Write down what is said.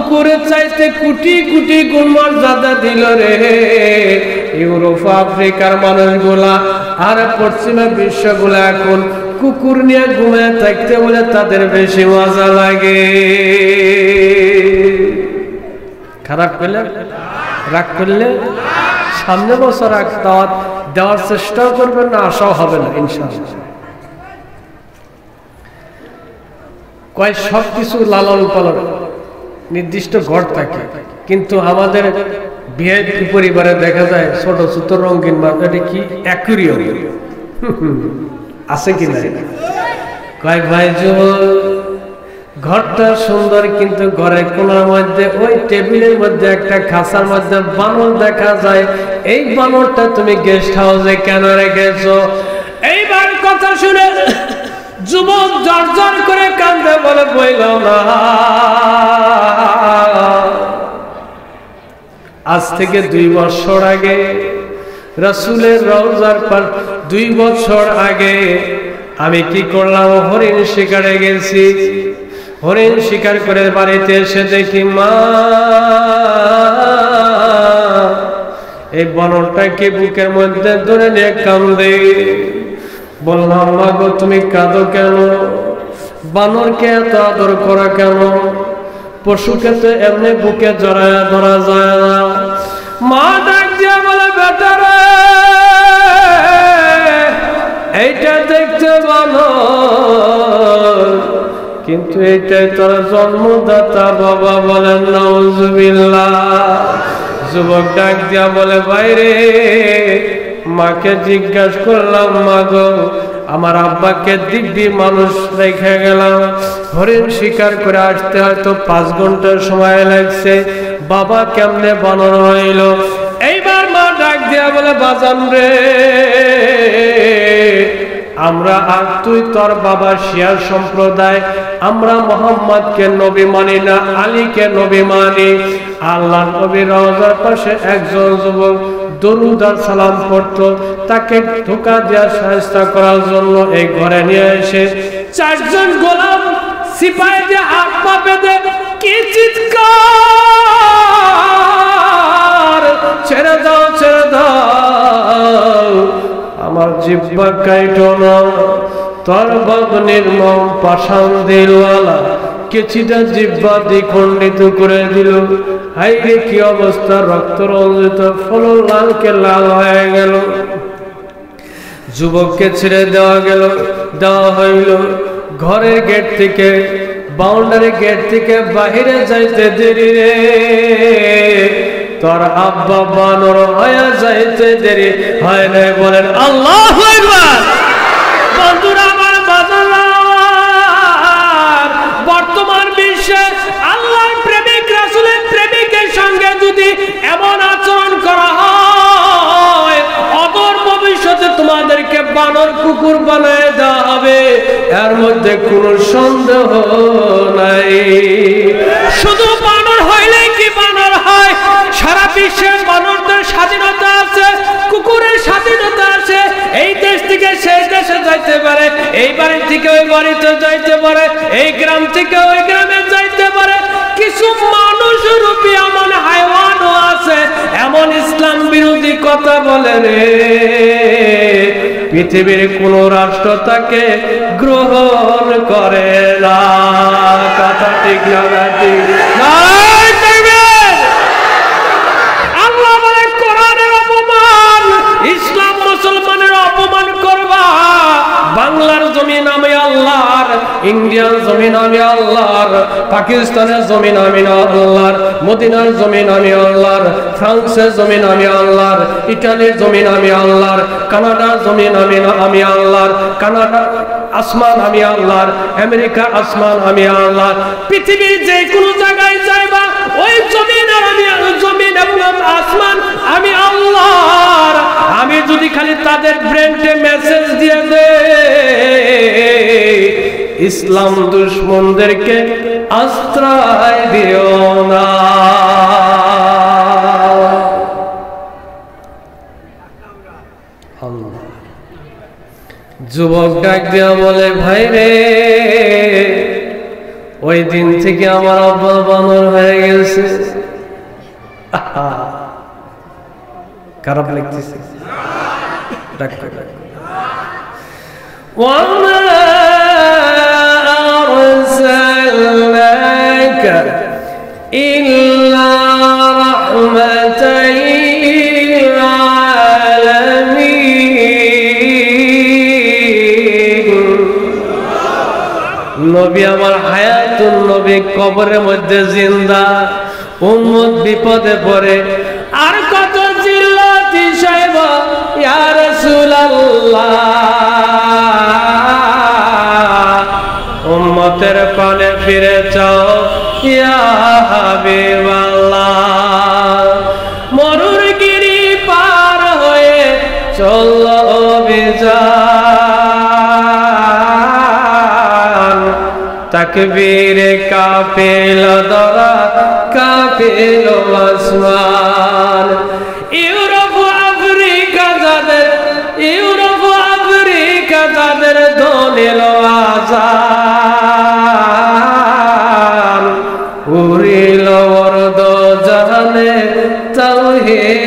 কুকুরের চাইতে কোটি কোটি গুণ মর্যাদা দিল রে ইউরোপ আফ্রিকার মানুষগুলা আর পশ্চিমা বিশ্বগুলা এখন কুকুর নিয়ে ঘুমিয়ে থাকতে বলে তাদের বেশি মজা লাগে। খারাপ করলে রাগ করলে সামনে বছর দাওয়াত দেওয়ার চেষ্টাও করবেন না, আশাও হবে না ইনশাআল্লাহ। কয় সবকিছু লালন পালন নির্দিষ্ট ঘর থাকে, কিন্তু আমাদের ভিআইপি পরিবারে দেখা যায় ছোট ছোট রঙিন এটা কি অ্যাকুরিয়াম আছে কি না? কয় ভাই ঘরটা সুন্দর, কিন্তু ঘরের কোনার মধ্যে ওই টেবিলের মধ্যে একটা খাঁচার মধ্যে বানর দেখা যায়। এই বানরটা তুমি গেস্ট হাউসে কেন রেখেছো? এইবার কথা শুনে যুবক জর্জর করে কান্দে, বলে বইল না, আজ থেকে 2 বছর আগে রাসূলের রওজার পর 2 বছর আগে আমি কি করলাম, হরিণ শিকারে গেছি। হরিণ শিকার করে বাড়িতে এসে দেখি মা এই বানরটাকে বুকের মধ্যে ধরে নিয়ে কান্দে। বললাম মা গো তুমি কাঁদো কেন? বানরকে এত আদর করা কেন? পশুকে তো এমনি বুকে জড়ায়া ধরা যায় না। মা ডাক দিয়া বলে বেটা রে, এইটা দেখতে বানর, কিন্তু এইটাই তোরা জন্মদাতা বাবা। বলেন নাউজুবিল্লাহ। যুবক ডাক দিয়া বলে বাইরে, মাকে জিজ্ঞাসা করলাম মা গো আমার আব্বাকে দিব্যি মানুষ রেখে গেলাম, হরিণ শিকার করে আসতে হয়তো 5 ঘন্টা সময় লাগছে, বাবা কেমনে বানর হইল? এইবার মা ডাক দিয়া বলে বাজান রে, আমরা আর তুই তোর বাবা শিয়া সম্প্রদায়, আমরা মোহাম্মদকে নবী মানি না, আলীকে নবী মানি। আল্লাহর নবীর রওজার পাশে একজন যুবক দরুদ আর সালাম পড়তো, তাকে ধোঁকা দেওয়ার চেষ্টা করার জন্য এই ঘরে নিয়ে এসে 4 জন গোলাম সিপাহী দিয়ে হাত পা বেঁধে কি চিৎকার, ছেড়ে দাও ছেড়ে দাও, আমার জিহ্বা কাইটো না, তোর বাপ নির্মম পাষাণ দিলওয়ালা কেচিটা জিহ্বা দ্বিখণ্ডিত করে দিল। হাইরে কি অবস্থা, রক্ত রঞ্জিত ফলন লালকে লাল হয়ে গেল। যুবককে ছেড়ে দেওয়া হইল। ঘরের গেট থেকে, বাউন্ডারি গেট থেকে বাহিরে যাইতে দেরি রে, তোর আব্বা বানর হয়ে যাইতে দেরি হয় নাই। বলেন আল্লাহু আকবার। বন্ধুরা আমার বাজার, বর্তমান বিশ্বে আল্লাহর প্রেমিক রাসূলের প্রেমিকের সঙ্গে যদি এমন আচরণ করা হয়, অদূর ভবিষ্যতে তোমাদেরকে বানর কুকুর বানায় দেওয়া হবে, এর মধ্যে কোনো সন্দেহ নাই। শুধু বানর হইলে কি বানর হয়? সারা বিশ্বে বানরদের স্বাধীনতা আছে, কুকুরের স্বাধীনতা আছে। এই দেশ থেকে সেই দেশে যাইতে পারে, এই বাড়ি থেকে ওই বাড়িতে যাইতে পারে, এই গ্রাম থেকে ওই গ্রামে যাইতে পারে। কিছু মানুষ রূপী এমন হাইওয়ানও আছে, এমন ইসলাম বিরোধী কথা বলে রে, পৃথিবীর কোন রাষ্ট্র তাকে গ্রহণ করে না। কথা ঠিক না? ঠিক না? আল্লাহ বলে কোরআনের অপমান, ইসলাম মুসলমানের অপমান করবা, বাংলার জমিন আমি আল্লাহর, ইন্ডিয়ার জমিন আমি আল্লাহর, পাকিস্তানের জমিন আমি আল্লাহর, মদিনার জমিন আমি আল্লাহর, ফ্রান্সের জমিন আমি আল্লাহর, ইটালির জমিন আমি আল্লাহর, কানাডার জমিন আমি আল্লাহর, কানাডার আসমান আমি আল্লাহর, আমেরিকার আসমান আমি আল্লাহর। পৃথিবীর যে কোনো জায়গায় যাইবা, ওই জমিন আর আমি জমিন এবং আসমান আমি আল্লাহর। আমি যদি খালি তাদের ব্রেনকে মেসেজ দিয়ে দে, ইসলাম দুশমনদেরকে আশ্রয় দিও না। যুবক ডাক দিয়া বলে ভাই রে, ওই দিন থেকে আমার আব্বা বানর হয়ে গেছে। খারাপ লাগতেছে? وما أرسلناك إلا رحمة للعالمين। নবী আমার হায়াতুন নবী কবরের মধ্যে জিন্দা, উম্মত বিপদে পড়ে আর কত চিল্লাতি সাহেব ইয়া রাসূলুল্লাহ, উম্মতের পানে ফিরে চাও ইয়া হাবিবাল্লাহ। মরুর গিরি পার হয়ে চলল অভিযান, তাকবীরে কাঁপিল ধরা, কাঁপিল আসমান। ইউরোপ আফ্রিকা যাদের, ইউরোপ আফ্রিকা যাদের দলিল আজান, উড়িল বরদ জাহানে তাওহীদ